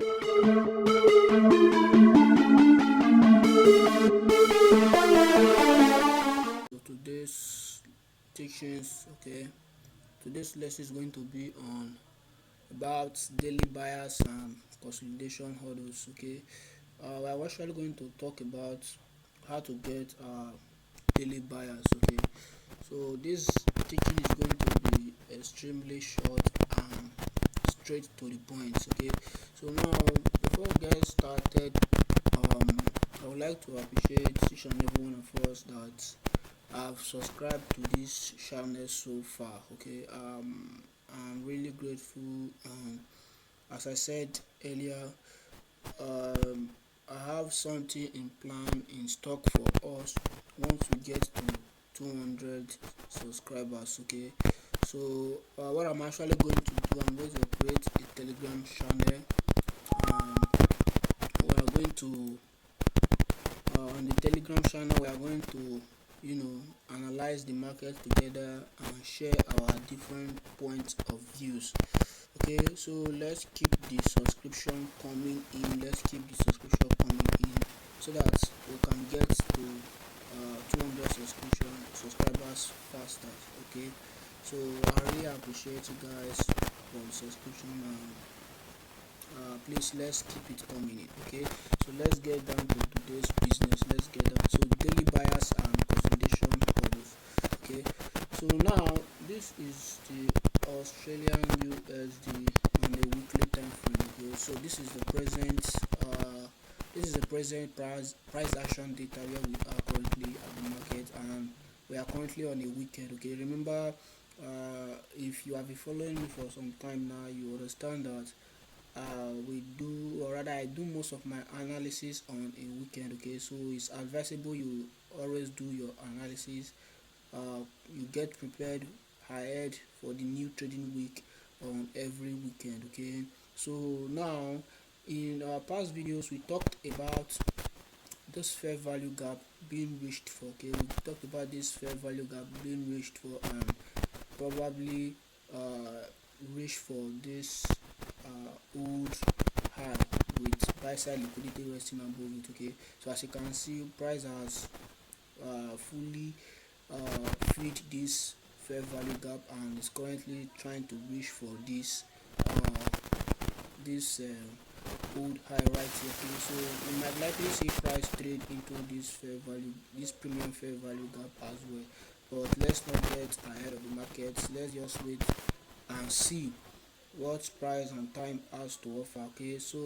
So today's teachings, okay, today's lesson is going to be on about daily bias and consolidation hurdles. Okay, we are actually going to talk about how to get daily bias. Okay, so this teaching is going to be extremely short and straight to the point. Okay, so now before we get started, I would like to appreciate each and every one of us that have subscribed to this channel so far. Okay, I'm really grateful. As I said earlier, um, I have something in plan in stock for us once we get to 200 subscribers. Okay, so what I'm actually going to do, I'm going to create a Telegram channel. We are going to on the Telegram channel, we are going to analyze the market together and share our different points of views. Okay, so let's keep the subscription coming in. Let's keep the subscription coming in so that we can get to 200 subscribers faster. Okay, so I really appreciate you guys for the subscription, and please let's keep it coming in. Okay, so let's get down to today's business. Let's get down so daily bias and consolidation hurdles. Okay, so now this is the Australian USD on a weekly time frame. Okay, so this is the present price action data where we are currently at the market, and we are currently on a weekend. Okay, remember, if you have been following me for some time now, you understand that we do, or rather I do most of my analysis on a weekend. Okay, so it's advisable you always do your analysis. You get prepared ahead for the new trading week on every weekend. Okay, so now in our past videos we talked about this fair value gap being reached for. Okay, we talked about this fair value gap being reached for, and probably reach for this old high with buy side liquidity resting above it. Okay, so as you can see, price has fully filled this fair value gap and is currently trying to reach for this this old high right here. Okay, so we might likely see price trade into this premium fair value gap as well, but let's not get ahead of the market. Let's just wait and see what price and time has to offer. Okay, so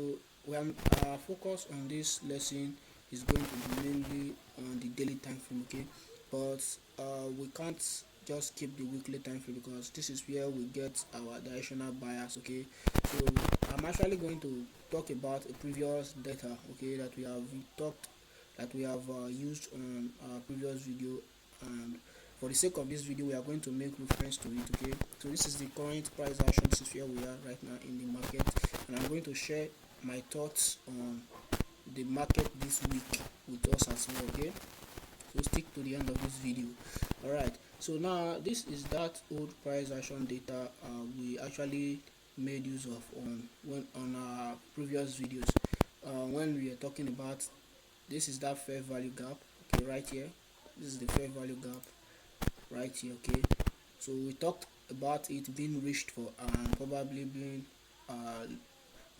when our focus on this lesson is going to be mainly on the daily time frame. Okay, but we can't just keep the weekly time frame because this is where we get our directional bias. Okay, so I'm actually going to talk about a previous data, okay, that we have used on our previous video, and for the sake of this video we are going to make reference to it. Okay, so this is the current price action. This is where we are right now in the market, and I'm going to share my thoughts on the market this week with us as well. Okay, so stick to the end of this video. All right, so now this is that old price action data we actually made use of on our previous videos, when we are talking about, this is that fair value gap. Okay, right here, this is the fair value gap right here. Okay, so we talked about it being reached for and probably being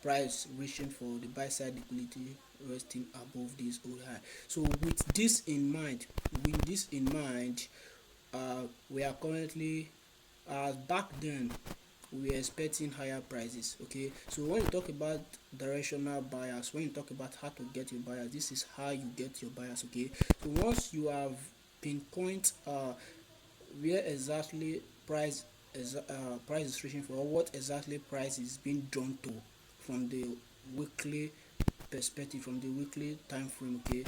price reaching for the buy side liquidity resting above this old high. So with this in mind, we are currently, back then we were expecting higher prices. Okay, so when you talk about directional bias, when you talk about how to get your bias, this is how you get your bias. Okay, so once you have pinpoint where exactly price is reaching for, or what exactly price is being drawn to from the weekly perspective, from the weekly time frame. Okay,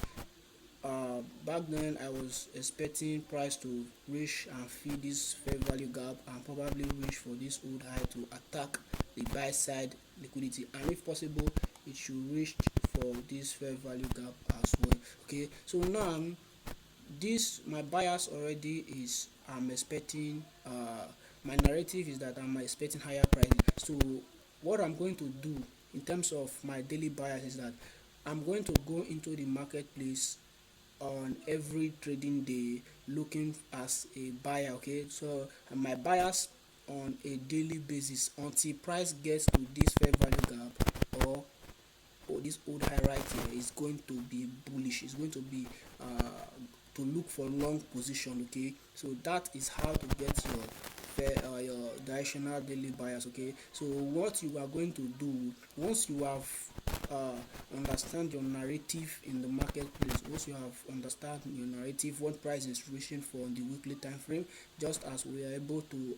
back then I was expecting price to reach and fill this fair value gap and probably reach for this old high to attack the buy side liquidity, and if possible it should reach for this fair value gap as well. Okay, so now this, my bias already is, I'm expecting my narrative is that I'm expecting higher prices. So what I'm going to do in terms of my daily bias is that I'm going to go into the marketplace on every trading day looking as a buyer. Okay, so my bias on a daily basis until price gets to this fair value gap, or this old high right here, is going to be bullish. It's going to be to look for long position. Okay, so that is how to get your directional daily bias. Okay, so what you are going to do once you have understand your narrative in the marketplace, once you have understand your narrative, what price is reaching for on the weekly time frame, just as we are able to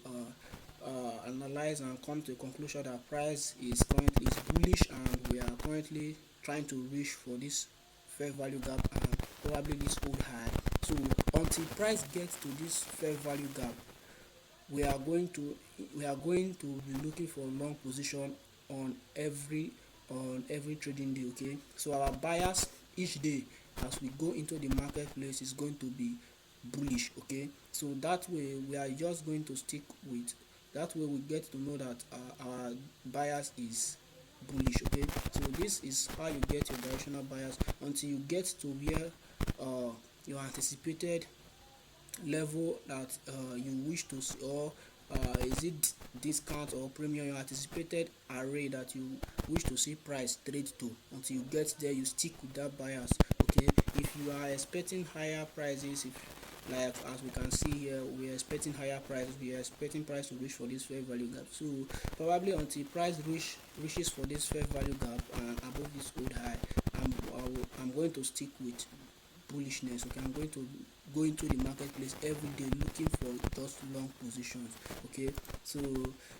analyze and come to a conclusion that price is currently is bullish, and we are currently trying to reach for this fair value gap and probably this old high. So until price gets to this fair value gap, we are going to be looking for long position on every trading day. Okay, so our bias each day as we go into the marketplace is going to be bullish. Okay, so that way we are just going to stick with that way. We get to know that our bias is bullish. Okay, so this is how you get your directional bias until you get to where your anticipated level that you wish to see, or is it discount or premium, your anticipated array that you wish to see price trade to. Until you get there, you stick with that bias. Okay, if you are expecting higher prices, if like as we can see here, we are expecting higher prices, we are expecting price to reach for this fair value gap. So probably until price reaches for this fair value gap and above this old high, I'm going to stick with bullishness. Okay, I'm going to go into the marketplace every day looking for those long positions. Okay, so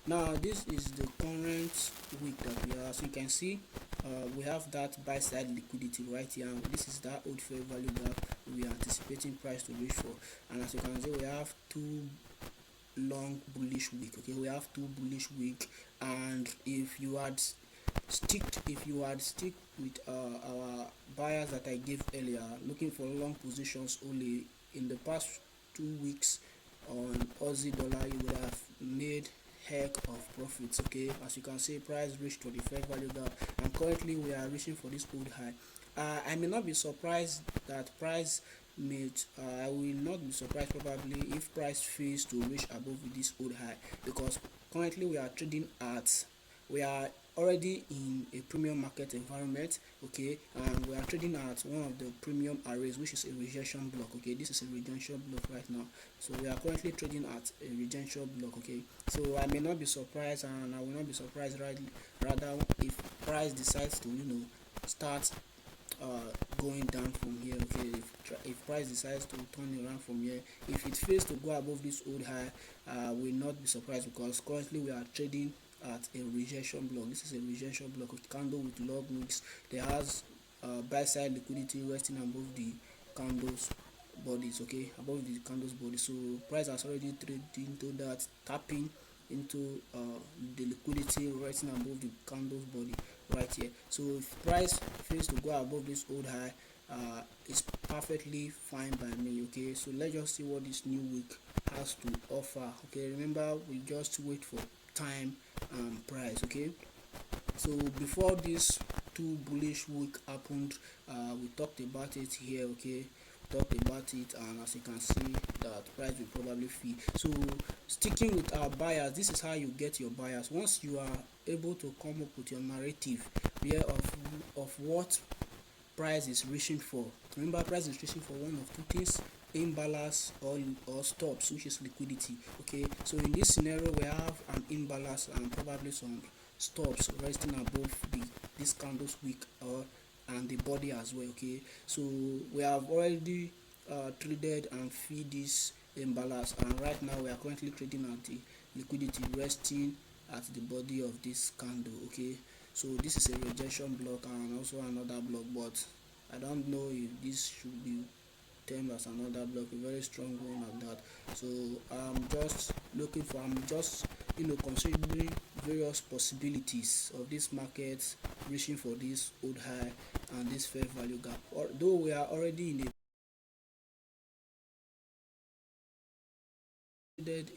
now this is the current week that we are. So you can see we have that buy side liquidity right here, and this is that old fair value gap we are anticipating price to reach for. And as you can see, we have two long bullish week. Okay, we have two bullish week, and if you had stick with our buyers that I gave earlier, looking for long positions only in the past 2 weeks on Aussie dollar, you would have made heck of profits. Okay, as you can see, price reached to the fair value gap, and currently we are reaching for this old high. I may not be surprised that price made I will not be surprised probably if price fails to reach above this old high, because currently we are already in a premium market environment. Okay, and we are trading at one of the premium arrays, which is a rejection block. Okay, this is a rejection block right now, so we are currently trading at a rejection block. Okay, so I may not be surprised, and I will not be surprised rather if price decides to start going down from here. Okay, if price decides to turn around from here, if it fails to go above this old high, will not be surprised, because currently we are trading at a rejection block. This is a rejection block with candle with log wicks. There has buy side liquidity resting above the candles bodies. Okay, above the candles body. So price has already traded into that, tapping into the liquidity resting above the candles body right here. So if price fails to go above this old high, it's perfectly fine by me. Okay, so let's just see what this new week has to offer. Okay, remember, we just wait for time and price. Okay, so before this two bullish week happened, we talked about it here. Okay, talked about it, and as you can see, that price will probably fee. So sticking with our buyers, this is how you get your buyers. Once you are able to come up with your narrative here of what price is reaching for. Remember, price is reaching for one of two things: imbalance or stops, which is liquidity. Okay, so in this scenario we have an imbalance and probably some stops resting above this candles wick and the body as well. Okay, so we have already traded and feed this imbalance, and right now we are currently trading at the liquidity resting at the body of this candle. Okay, so this is a rejection block and also another block, but I don't know if this should be termed as another block, a very strong one at that. So I'm just considering various possibilities of this market reaching for this old high and this fair value gap. Although we are already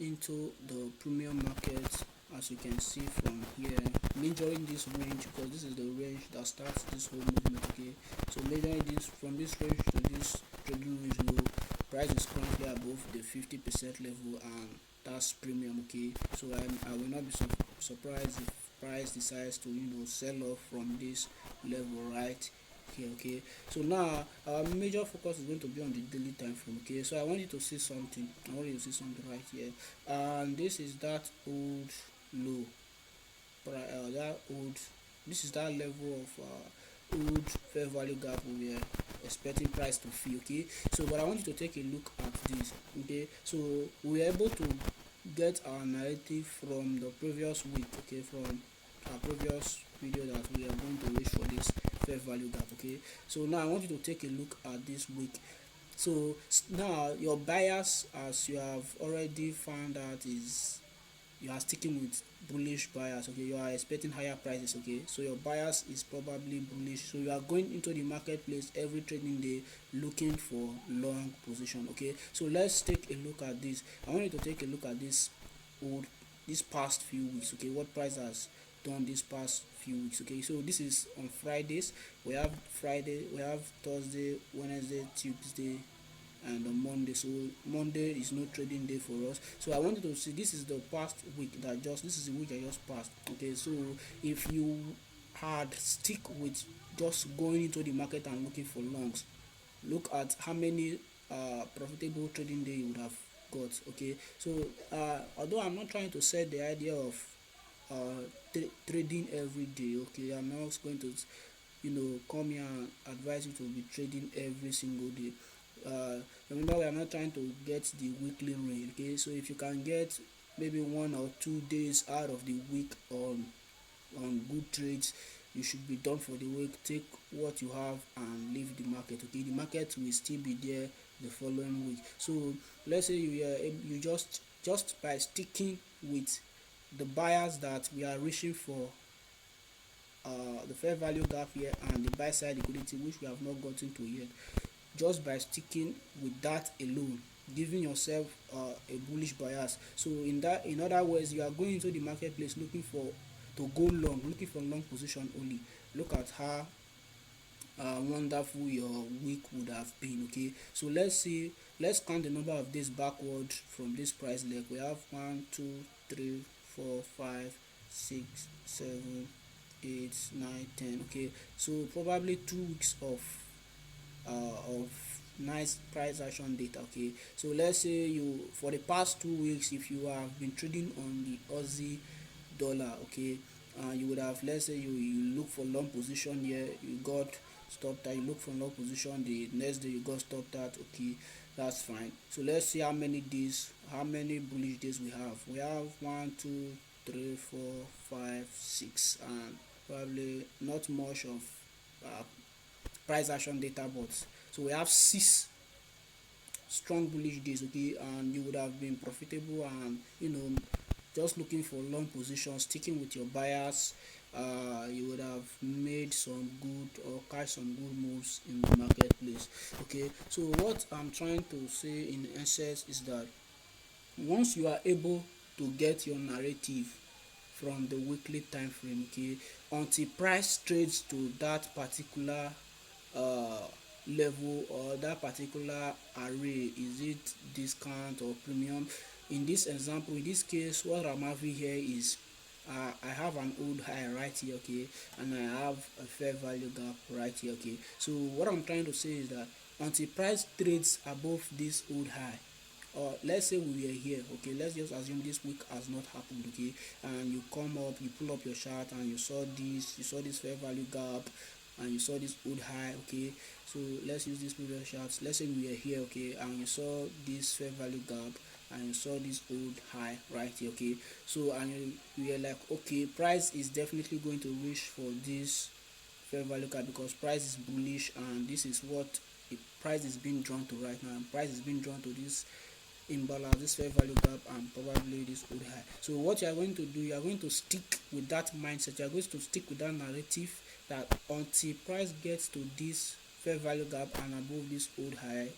into the premium market as you can see from here, measuring this range, because this is the range that starts this whole movement. Okay, so measuring this from this range to this trading range low, price is currently above the 50% level, and that's premium. Okay, so I will not be surprised if price decides to sell off from this level right here. Okay, so now our major focus is going to be on the daily time frame. Okay, so I want you to see something. I want you to see something right here, and this is that old low, that old, this is that level of old fair value gap we were expecting price to fill. Okay, so but I want you to take a look at this. Okay, so we were able to get our narrative from the previous week. Okay, from our previous video that we are going to reach for this fair value gap. Okay, so now I want you to take a look at this week. So now your bias, as you have already found out, is you are sticking with bullish bias. Okay, you are expecting higher prices. Okay, so your bias is probably bullish, so you are going into the marketplace every trading day looking for long position. Okay, so let's take a look at this. I want you to take a look at this past few weeks. Okay, what price has done this past few weeks. Okay, so this is on Fridays. We have Friday, we have Thursday, Wednesday, Tuesday, and on Monday. So Monday is no trading day for us. So I wanted to see, this is the past week that just, this is the week that just passed. Okay, so if you had stick with just going into the market and looking for longs, look at how many profitable trading day you would have got. Okay, so although I'm not trying to set the idea of trading every day. Okay, I'm not going to come here and advise you to be trading every single day. Remember, we are not trying to get the weekly range. Okay, so if you can get maybe 1 or 2 days out of the week on good trades, you should be done for the week. Take what you have and leave the market. Okay, the market will still be there the following week. So let's say you just by sticking with the buyers that we are reaching for, the fair value gap here and the buy side liquidity, which we have not gotten to yet, just by sticking with that alone, giving yourself a bullish bias. So in other words, you are going into the marketplace looking for to go long, looking for long position only. Look at how wonderful your week would have been. Okay, so let's count the number of days backward from this price leg. We have 1 2 3 4 5 6 7 8 9 10. Okay, so probably 2 weeks of nice price action data. Okay, so let's say you, for the past 2 weeks, if you have been trading on the Aussie dollar, okay, you would have, let's say you look for long position here, you got stopped that, you look for long position, the next day you got stopped that. Okay, that's fine. So let's see how many days, how many bullish days we have. We have 1 2 3 4 5 6, and probably not much of price action data, but so we have 6 strong bullish days. Okay, and you would have been profitable and just looking for long positions, sticking with your buyers. You would have made some good or catch some good moves in the marketplace. Okay, so what I'm trying to say in essence is that once you are able to get your narrative from the weekly time frame, okay, until price trades to that particular uh level or that particular array, is it discount or premium? In this example, in this case, what I'm having here is I have an old high right here. Okay, and I have a fair value gap right here. Okay, so what I'm trying to say is that until price trades above this old high, or let's say we were here. Okay, let's just assume this week has not happened. Okay, and you come up, you pull up your chart and you saw this fair value gap and you saw this old high. Okay, so let's use this previous charts. Let's say we were here. Okay, and you saw this fair value gap and you saw this old high right here. Okay, so and you were like, okay, price is definitely going to reach for this fair value gap because price is bullish, and this is what the price is being drawn to right now. And price is being drawn to this imbalance, this fair value gap, and probably this old high. So what you are going to do, you are going to stick with that mindset. You are going to stick with that narrative that until price gets to this fair value gap and above this old high,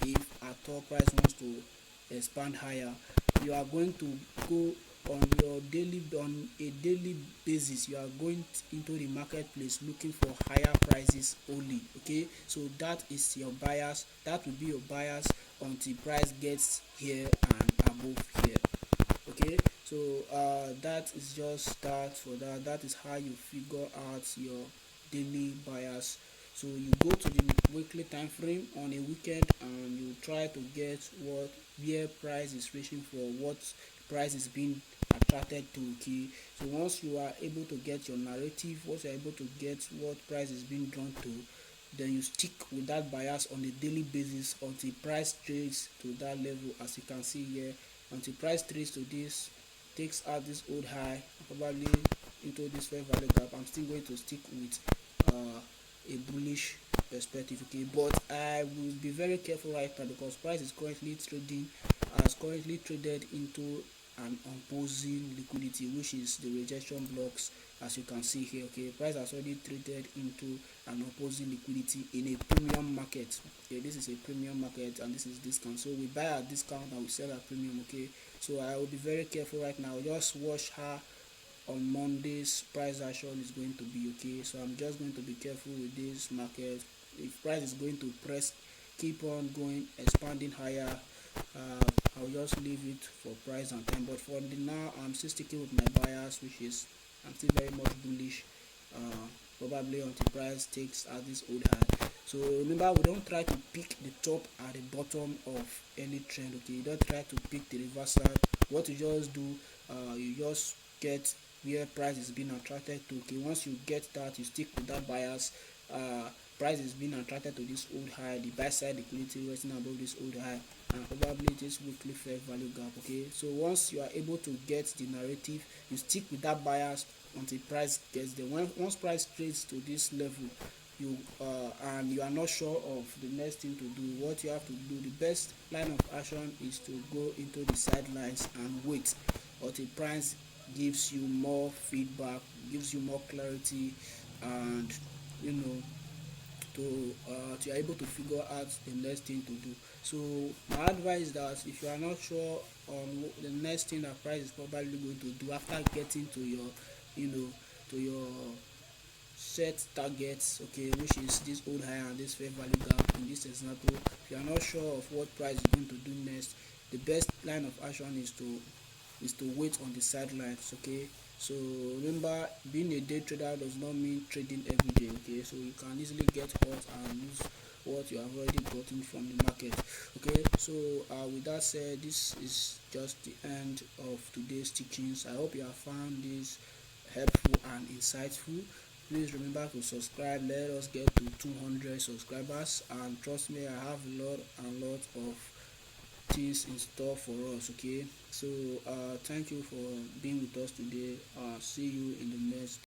if at all price wants to expand higher, you are going to go on a daily basis, you are going into the marketplace looking for higher prices only. Okay, so that is your bias, that will be your bias until price gets here and above here. Okay, so that is just that for that. That is how you figure out your daily bias. So you go to the weekly time frame on a weekend and you try to get what where price is reaching for, what price is being attracted to. Okay, so once you are able to get your narrative, once you are able to get what price is being drawn to, then you stick with that bias on a daily basis until price trades to that level. As you can see here, until price trades to this, takes out this old high, probably into this fair value gap, I'm still going to stick with a bullish perspective. Okay, but I will be very careful right now because price is currently trading, has currently traded into an opposing liquidity, which is the rejection blocks. As you can see here, okay, price has already traded into an opposing liquidity in a premium market. Okay, this is a premium market and this is discount, so we buy at discount and we sell at premium. Okay, so I will be very careful right now. Just watch how on Monday's price action is going to be. Okay, so I'm just going to be careful with this market. If price is going to press, keep on going, expanding higher, I'll just leave it for price and time. But for the now, I'm still sticking with my bias, which is I'm still very much bullish, probably until price takes at this old high. So remember, we don't try to pick the top and the bottom of any trend. Okay, you don't try to pick the reversal. What you just do, you just get where price is being attracted to. Okay, once you get that, you stick with that bias. Price is being attracted to this old high, the buy side liquidity resting above this old high, and probably this weekly fair value gap. Okay, so once you are able to get the narrative, you stick with that bias until price gets there. Once price trades to this level, you and you are not sure of the next thing to do, what you have to do, the best line of action is to go into the sidelines and wait until price gives you more feedback, gives you more clarity, and you know, to are able to figure out the next thing to do. So my advice is that if you are not sure on the next thing that price is probably going to do after getting to your, you know, to your set targets, okay, which is this old high and this fair value gap in this example, if you are not sure of what price is going to do next, the best line of action is to wait on the sidelines. Okay, so remember, being a day trader does not mean trading every day. Okay, so you can easily get hot and lose what you have already gotten from the market. Okay, so with that said, this is just the end of today's teachings. I hope you have found this helpful and insightful. Please remember to subscribe. Let us get to 200 subscribers, and trust me, I have a lot and lot of things in store for us. Okay, so thank you for being with us today. See you in the next